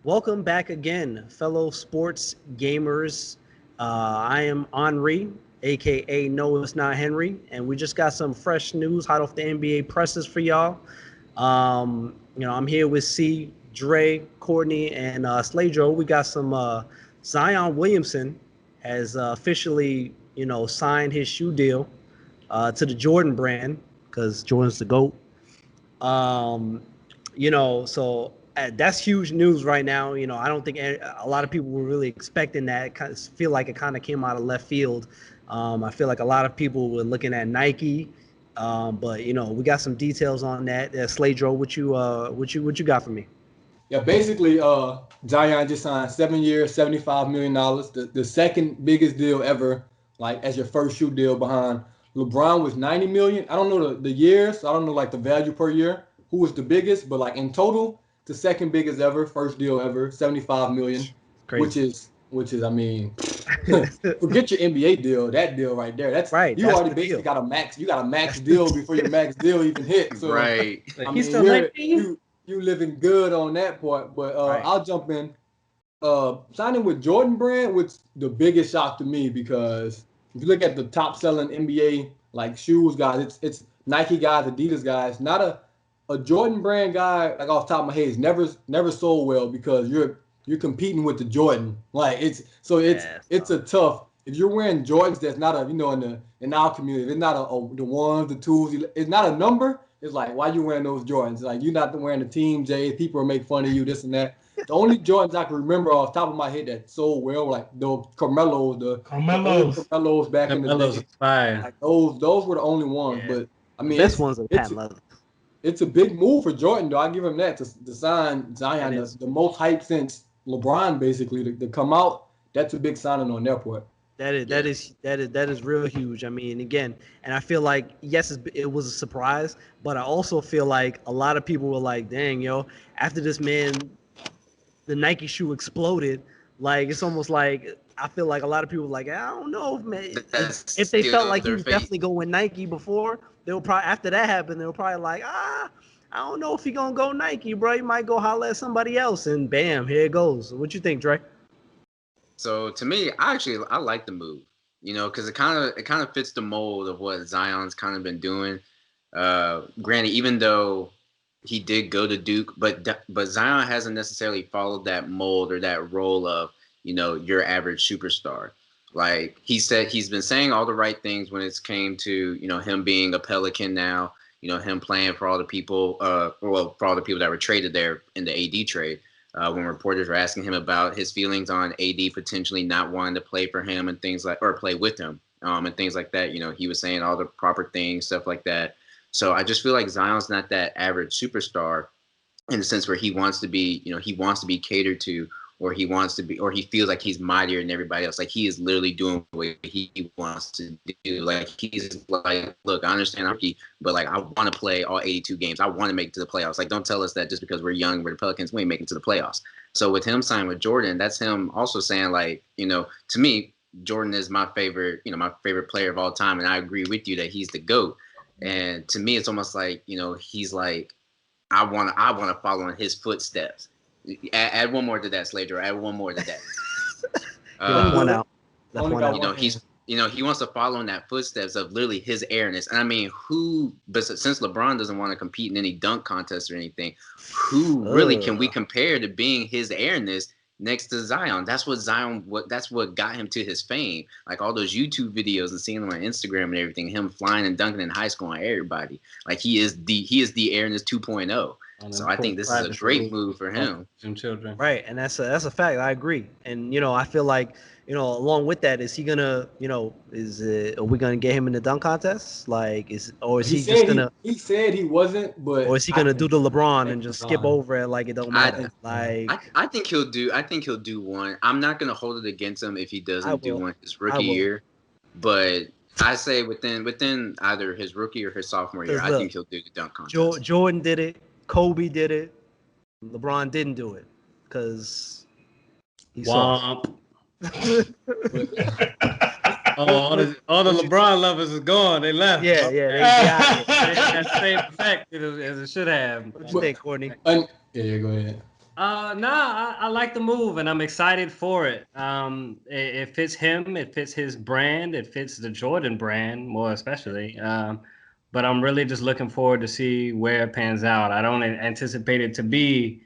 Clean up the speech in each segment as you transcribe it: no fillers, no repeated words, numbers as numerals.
Welcome back again, fellow sports gamers. I am Henri, aka No, it's not Henry, and we just got some fresh news hot off the NBA presses for y'all. I'm here with C, Dre, Courtney, and Sladro. We got some Zion Williamson has officially, signed his shoe deal to the Jordan brand because Jordan's the GOAT. Um, that's huge news right now. I don't think a lot of people were really expecting that. Kind of feel like it kind of came out of left field. I feel like a lot of people were looking at Nike, but we got some details on that. Sladro, what you got for me? Yeah, basically, Zion just signed 7 years, $75 million, the second biggest deal ever, like as your first shoe deal behind LeBron was 90 million. I don't know the years, so I don't know like the value per year, who was the biggest, but like in total, the second biggest ever, first deal ever, 75 million, Crazy. which is I mean, forget your NBA deal, that deal right there. That's Right. you That's already the basically deal. got a max. You got a max deal before your max deal even hit. So Right. I He's mean, still 19. you living good on that part. But Right. I'll jump in. Signing with Jordan Brand was the biggest shock to me because if you look at the top selling NBA like shoes guys, it's Nike guys, Adidas guys. Not a Jordan Brand guy like off the top of my head is never sold well because you're competing with the Jordan. Like it's a tough. If you're wearing Jordans, that's not a in our community, it's not the ones, the twos. It's not a number. It's like why you wearing those Jordans? Like you're not wearing the Team J's. People will make fun of you, this and that. The only Jordans I can remember off the top of my head that sold well were like those Carmelos, the old Carmelos back in the day. Fire. Like those were the only ones. Yeah. But I The mean, best ones are patent leather. it's a big move for Jordan, though. I give him that to sign Zion, the most hype since LeBron, basically, to come out. That's a big signing on their part. That is real huge. I mean, again, and I feel like yes, it was a surprise, but I also feel like a lot of people were like, "Dang, yo!" After this man, the Nike shoe exploded. Like it's almost like I feel like a lot of people were like, I don't know, man. That's If they felt still like he their was fate. definitely going Nike before, they were probably after that happened, they were probably like, I don't know if he gonna go Nike, bro. He might go holler at somebody else, and bam, here it goes. What you think, Dre? So to me, I like the move, because it kind of fits the mold of what Zion's kind of been doing. Granted, even though he did go to Duke, but Zion hasn't necessarily followed that mold or that role of your average superstar. Like he said, he's been saying all the right things when it's came to him being a Pelican now. Him playing for all the people, for all the people that were traded there in the AD trade. When reporters were asking him about his feelings on AD potentially not wanting to play for him and things like, or play with him, and things like that, he was saying all the proper things, stuff like that. So I just feel like Zion's not that average superstar in the sense where he wants to be, he wants to be catered to, or he wants to be, or he feels like he's mightier than everybody else. Like he is literally doing what he wants to do. Like he's like, look, I understand I'm rookie, but like I want to play all 82 games. I want to make it to the playoffs. Like don't tell us that just because we're young, we're the Pelicans, we ain't making it to the playoffs. So with him signing with Jordan, that's him also saying like, to me, Jordan is my favorite, my favorite player of all time, and I agree with you that he's the GOAT. And to me, it's almost like he's like, I want to follow in his footsteps. Add one more to that, Slater. Add one more to that. Left one out. Only got one. He wants to follow in that footsteps of literally his airness. And I mean, but since LeBron doesn't want to compete in any dunk contest or anything, who really can we compare to being his airness next to Zion? That's what got him to his fame. Like all those YouTube videos and seeing them on Instagram and everything, him flying and dunking in high school on everybody. Like he is the airness 2.0. So I think this is a great move for him. Children. Right, and that's a fact. I agree, and I feel like along with that, is he gonna are we gonna get him in the dunk contest? Like is he just gonna? He said he wasn't, but Or is he gonna do the LeBron and just skip over it like it don't matter? I think he'll do one. I'm not gonna hold it against him if he doesn't do one his rookie year, but I say within either his rookie or his sophomore year, I think he'll do the dunk contest. Jordan did it. Kobe did it. LeBron didn't do it because he saw. all the LeBron lovers is gone. They left. Yeah, they got it. That same effect as it should have. What you think, Courtney? Yeah, go ahead. I like the move and I'm excited for it. It fits him, it fits his brand, it fits the Jordan brand more especially. But I'm really just looking forward to see where it pans out. I don't anticipate it to be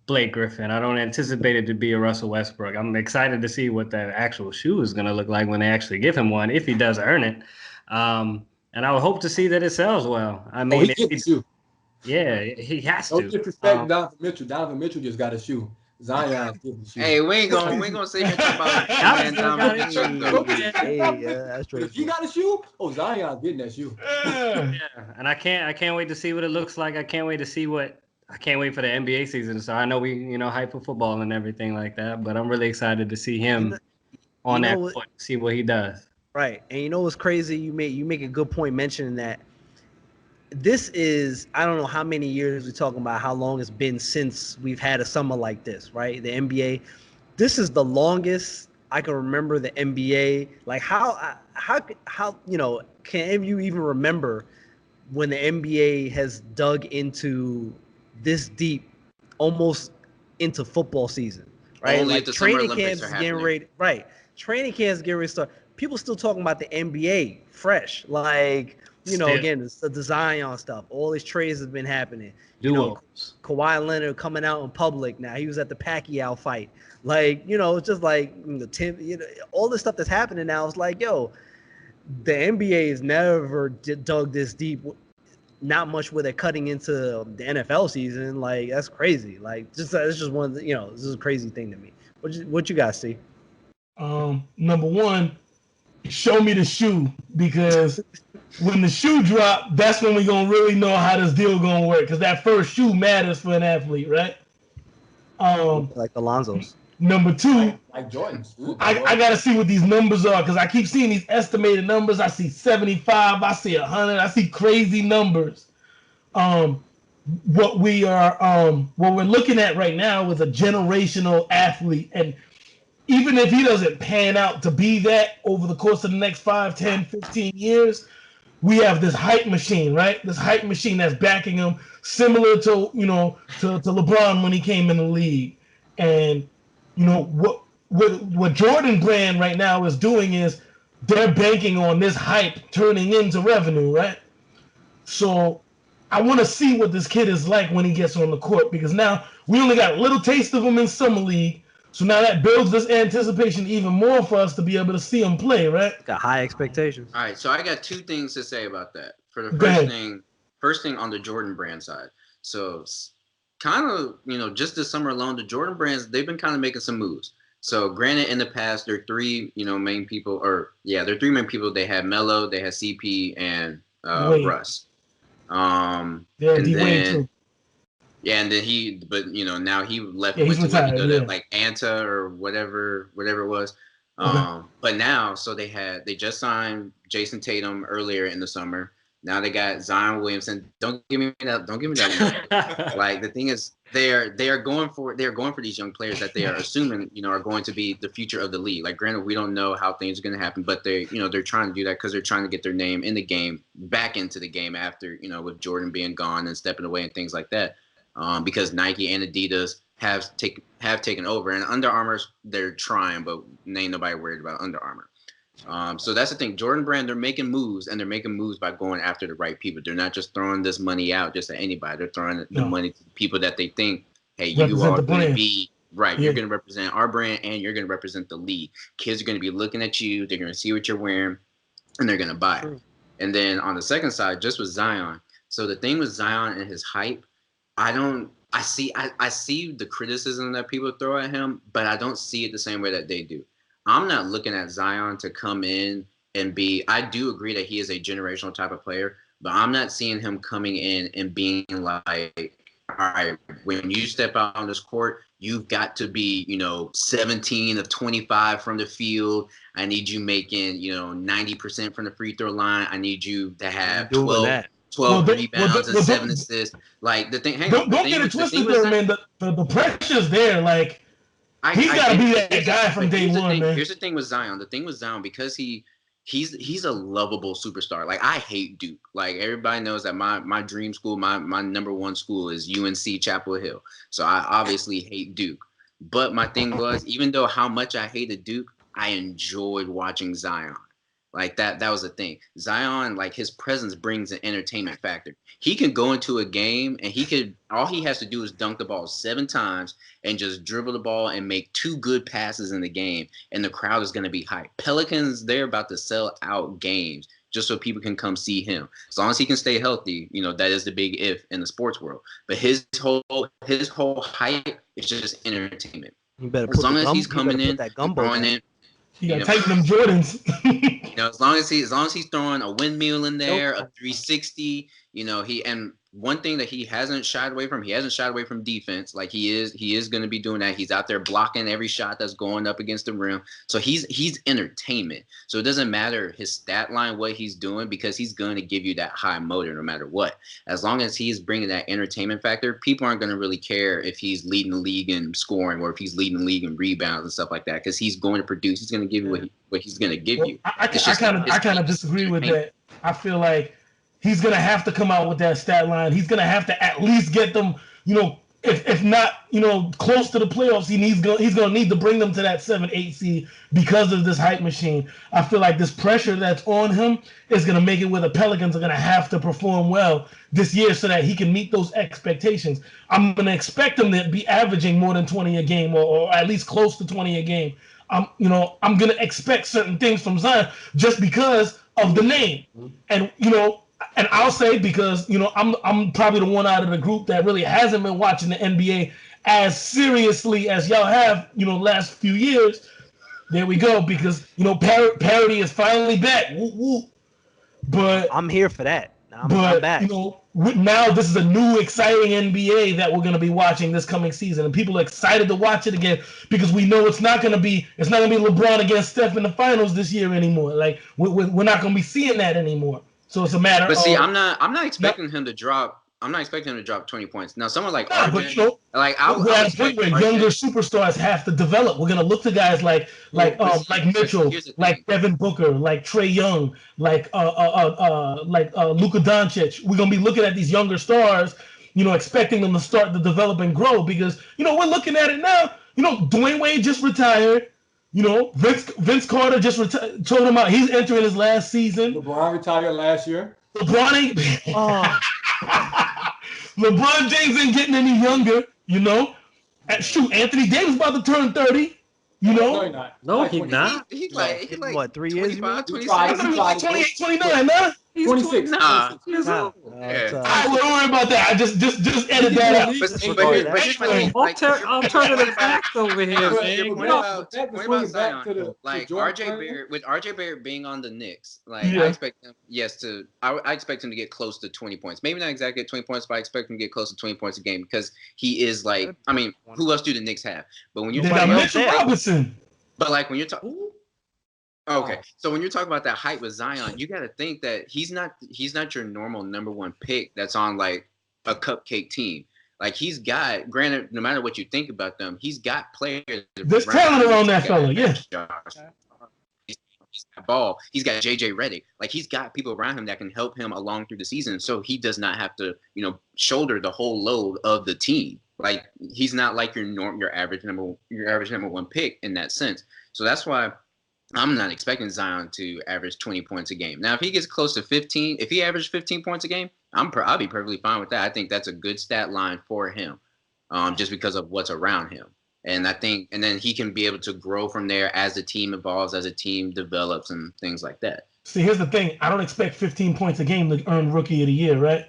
Blake Griffin. I don't anticipate it to be a Russell Westbrook. I'm excited to see what that actual shoe is going to look like when they actually give him one, if he does earn it. And I would hope to see that it sells well. I mean, he gets the shoe. Yeah, he has No to. disrespect, Donovan Mitchell. Donovan Mitchell just got a shoe. Zion's getting the shoe. Hey, we ain't gonna say anything about man Donovan Mitchell. That's But if he got a shoe, Zion's getting that shoe. Yeah, and I can't wait to see what it looks like. I can't wait for the NBA season. So I know we, hype for football and everything like that, but I'm really excited to see him on that court, see what he does. Right. And you know what's crazy? You make a good point mentioning that this is, I don't know how many years we're talking about, how long it's been since we've had a summer like this, right? The NBA. This is the longest I can remember the NBA. Like how can any of you even remember when the NBA has dug into this deep, almost into football season, right? Only like if the Summer training Olympics camps are is getting happening. ready, right? Training camps getting ready to start. People still talking about the NBA fresh, like again, it's the Zion stuff. All these trades have been happening. Kawhi Leonard coming out in public now. He was at the Pacquiao fight. Like, it's just like Tim. All this stuff that's happening now is like, the NBA has never dug this deep. Not much where they're cutting into the NFL season. Like, that's crazy. Like, it's just one of the, this is a crazy thing to me. What you guys see? Number one, show me the shoe, because when the shoe drop, that's when we're going to really know how this deal going to work, because that first shoe matters for an athlete, right? Like Alonzo's. Number two, like Jordan's. I got to see what these numbers are, because I keep seeing these estimated numbers. I see 75, I see 100, I see crazy numbers. What we're looking at right now is a generational athlete, and even if he doesn't pan out to be that over the course of the next 5, 10, 15 years, we have this hype machine, right? This hype machine that's backing him, similar to LeBron when he came in the league. And what Jordan brand right now is doing is they're banking on this hype turning into revenue, right? So I want to see what this kid is like when he gets on the court, because now we only got a little taste of him in summer league. So now that builds this anticipation even more for us to be able to see him play, right? Got high expectations. All right, so I got two things to say about that. For the first thing on the Jordan brand side. So kind of, just this summer alone, the Jordan brands, they've been kind of making some moves. So granted, in the past, there are three, main people, there are three main people. They had Melo, they had CP, and Russ. And then now he left went to retired, like Anta or whatever it was. But now, so they just signed Jason Tatum earlier in the summer. Now they got Zion Williamson. Don't give me that. Like, the thing is, they are going for these young players that they are assuming are going to be the future of the league. Like, granted, we don't know how things are going to happen, but they're trying to do that because they're trying to get their name in the game, back into the game after with Jordan being gone and stepping away and things like that. Because Nike and Adidas have taken over, and Under Armour, they're trying, but ain't nobody worried about Under Armour. So that's the thing. Jordan Brand, they're making moves, and they're making moves by going after the right people. They're not just throwing this money out just at anybody. They're throwing the money to people that they think, hey, you are going to be right. Yeah. You're going to represent our brand, and you're going to represent the league. Kids are going to be looking at you. They're going to see what you're wearing, and they're going to buy it. And then on the second side, just with Zion. So the thing with Zion and his hype, I see the criticism that people throw at him, but I don't see it the same way that they do. I'm not looking at Zion to come in and I do agree that he is a generational type of player, but I'm not seeing him coming in and being like, all right, when you step out on this court, you've got to be, 17 of 25 from the field. I need you making, 90% from the free throw line. I need you to have 12 rebounds and 7 assists. Like, the thing, don't get it twisted though, man. The pressure's there. Like, he's got to be that guy from day one, man. Here's the thing with Zion. The thing with Zion, because he he's a lovable superstar. Like, I hate Duke. Like, everybody knows that my dream school, my number one school is UNC Chapel Hill. So I obviously hate Duke. But my thing was, even though how much I hated Duke, I enjoyed watching Zion. Like, that was the thing. Zion, like, his presence brings an entertainment factor. He can go into a game and all he has to do is dunk the ball 7 times and just dribble the ball and make 2 good passes in the game, and the crowd is going to be hyped. Pelicans, they're about to sell out games just so people can come see him. As long as he can stay healthy, that is the big if in the sports world. But his whole hype is just entertainment. As long as he's coming in, throwing in. You gotta tighten them Jordans. As long as he's throwing a windmill in there, a 360, and one thing that he hasn't shied away from defense. Like, he is going to be doing that. He's out there blocking every shot that's going up against the rim. So he's entertainment. So it doesn't matter his stat line, what he's doing, because he's going to give you that high motor no matter what. As long as he's bringing that entertainment factor, people aren't going to really care if he's leading the league in scoring or if he's leading the league in rebounds and stuff like that, because he's going to produce. He's going to give you what he's going to give you. I kind of disagree with that. I feel like he's going to have to come out with that stat line. He's going to have to at least get them, if not, close to the playoffs. He's going to need to bring them to that 7-8 seed because of this hype machine. I feel like this pressure that's on him is going to make it where the Pelicans are going to have to perform well this year so that he can meet those expectations. I'm going to expect him to be averaging more than 20 a game or at least close to 20 a game. I'm going to expect certain things from Zion just because of the name. And, and I'll say, because, I'm probably the one out of the group that really hasn't been watching the NBA as seriously as y'all have, last few years. There we go, because, parity is finally back. Woo, woo. But I'm here for that. I'm back. Now this is a new exciting NBA that we're going to be watching this coming season, and people are excited to watch it again because we know it's not going to be LeBron against Steph in the finals this year anymore. Like, we're not going to be seeing that anymore. So it's a matter. But see, I'm not expecting him to drop. I'm not expecting him to drop 20 points. Now, someone like RJ, where younger superstars have to develop. We're gonna look to guys like Mitchell, like Devin Booker, like Trae Young, like Luka Doncic. We're gonna be looking at these younger stars, expecting them to start to develop and grow because we're looking at it now. Dwayne Wade just retired. Vince Carter just told him out. He's entering his last season. LeBron retired last year. LeBron James ain't getting any younger, Shoot, Anthony Davis about to turn 30, No, he's not. No, he's not. He's like what, 3 years? 25, 26. 28, 29, man. He's 26. Nah. All right, don't worry about that. I just edit that out. But here's my thing. Alternative facts over here, man. What about Zion? Like, RJ Barrett being on the Knicks, like, I expect him, I expect him to get close to 20 points. Maybe not exactly 20 points, but I expect him to get close to 20 points a game because he is like, who else do the Knicks have? But when you got Mitchell Robinson. But like when you're talking. Okay, so when you're talking about that hype with Zion, you got to think that he's not your normal number 1 pick that's on like a cupcake team. Like, he's got, granted, no matter what you think about them, he's got players. There's talent around that fella, yeah. He's got Ball. He's got JJ Redick. Like, he's got people around him that can help him along through the season, so he does not have to, shoulder the whole load of the team. Like, he's not like your average number 1 pick in that sense. So that's why I'm not expecting Zion to average 20 points a game. Now, if he gets close to 15, if he averages 15 points a game, I'll be perfectly fine with that. I think that's a good stat line for him, just because of what's around him. And then he can be able to grow from there as the team evolves, as a team develops, and things like that. See, here's the thing. I don't expect 15 points a game to earn Rookie of the Year, right?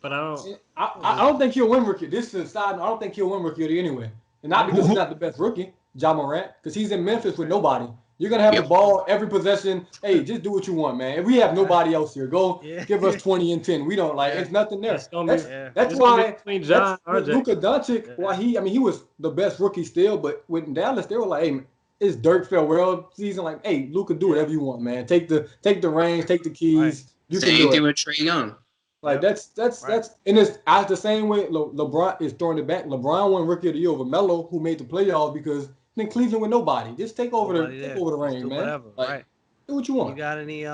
But I don't think he'll win Rookie. This is a side. I don't think he'll win Rookie of the Year anyway, and not because he's not the best rookie, Ja Morant, because he's in Memphis with nobody. You're going to have the ball every possession. Hey, just do what you want, man. If we have nobody else here, go give us 20 and 10. We don't it's nothing there. That's why Luka Doncic, he was the best rookie still, but with Dallas, they were like, hey, it's Dirk farewell season. Like, hey, Luka, do whatever you want, man. Take the reins, take the keys. Right. You Same can do thing it. With Trae Young. Like, that's and it's the same way LeBron is throwing it back. LeBron won Rookie of the Year over Melo, who made the playoffs because in Cleveland with nobody. Just take over the reign, man. Whatever, right. Do what you You want. got any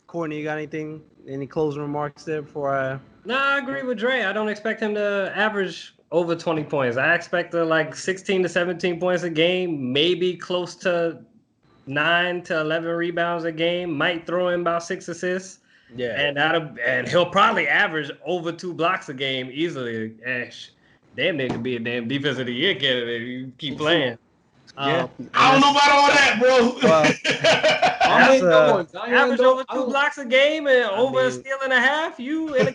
Courtney, you got anything, any closing remarks there before I No, I agree with Dre. I don't expect him to average over 20 points. I expect like 16 to 17 points a game, maybe close to 9 to 11 rebounds a game. Might throw in about 6 assists. Yeah. And he'll probably average over 2 blocks a game easily. Damn, they could be a damn defensive of the year candidate. You keep playing. Yeah. I don't know about all that, bro. Well, I mean, That's, come on, Zion, Average though, over I 2 don't- blocks a game and over a mean- steal and a half. You in the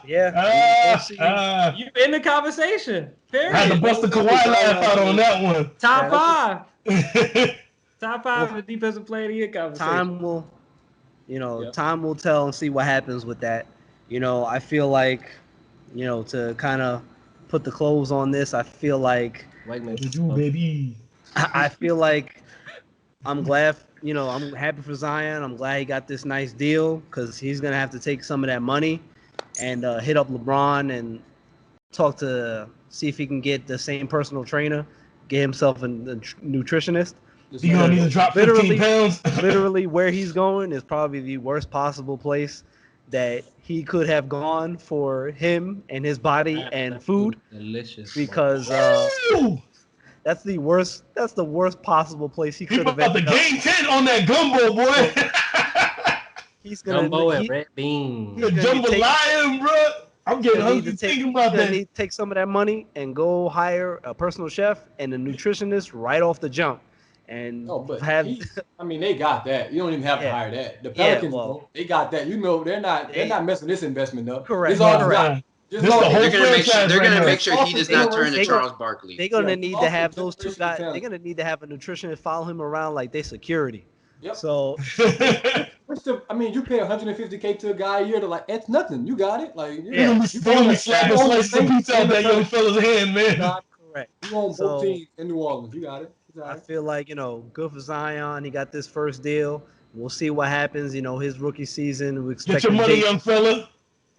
yeah. We'll see. you in the conversation. Period. I had to bust the Kawhi laugh out on that one. Top Yeah. 5. Top 5 in the defensive player of the year conversation. Time will tell and see what happens with that. I feel like, to kind of put the close on this, I feel like White man. Baby. I feel like I'm glad, I'm happy for Zion. I'm glad he got this nice deal because he's going to have to take some of that money and hit up LeBron and see if he can get the same personal trainer, get himself a nutritionist. You gonna need to drop 15 pounds? Literally, where he's going is probably the worst possible place that he could have gone for him and his body and food. Delicious. Because that's the worst possible place he He could have about the ended up. game 10 on that gumbo, boy. He's gonna Gumbo and red beans. The jambalaya, bro. I'm getting hungry thinking about that. Need to take some of that money and go hire a personal chef and a nutritionist right off the jump. And they got that. You don't even have to hire that. The Pelicans, they got that. They're not messing this investment up. Correct. It's all Correct. Just all They're gonna make sure. They're right gonna now. make sure he does not turn into Charles Barkley. They're gonna need to have those two guys. Talent. They're gonna need to have a nutritionist follow him around like they security. Yep. So you pay $150K to a guy a year to it's nothing. You got it. You're gonna be slapping slices of pizza out that young fella's hand, man. correct. You own both teams in New Orleans. You got it. I feel like, good for Zion. He got this first deal. We'll see what happens. His rookie season. We expect Get your money, young fella.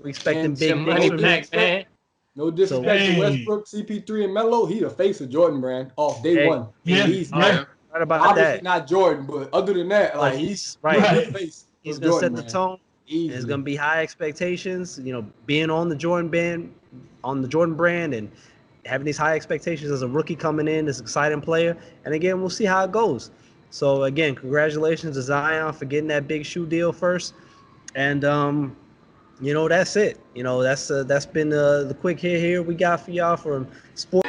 We expecting big money things. back, man. No disrespect to Westbrook, CP3, and Melo. He the face of Jordan brand off day one. Yeah. He's Right about obviously that. not Jordan, but other than that, he's right. the face. He's of gonna Jordan, set the man. tone. Easily. There's gonna be high expectations. Being on the Jordan brand, and having these high expectations as a rookie coming in, this exciting player. And again, we'll see how it goes. So again, congratulations to Zion for getting that big shoe deal first. And that's it. That's been the quick hit here we got for y'all from Sports.